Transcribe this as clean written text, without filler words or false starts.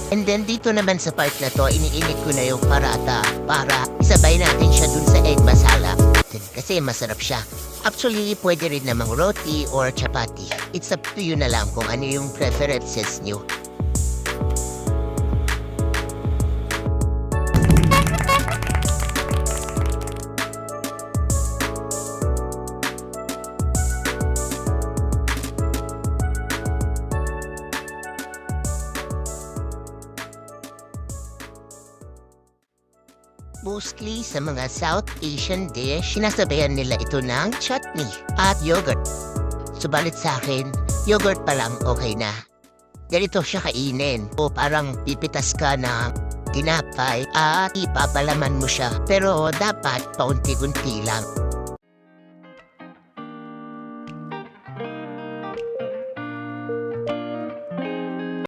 And then dito naman sa part na to, iniinit ko na yung parata para isabay natin siya dun sa egg masala. Kasi masarap siya. Actually, pwede rin namang roti or chapati. It's up to you na lang kung ano yung preferences nyo. Mostly sa mga South Asian dish, sinasabayan nila ito ng chutney at yogurt. Subalit sa akin, yogurt pa lang okay na. Ganito siya kainin o parang pipitas ka ng tinapay at ipapalaman mo siya. Pero dapat paunti-unti lang.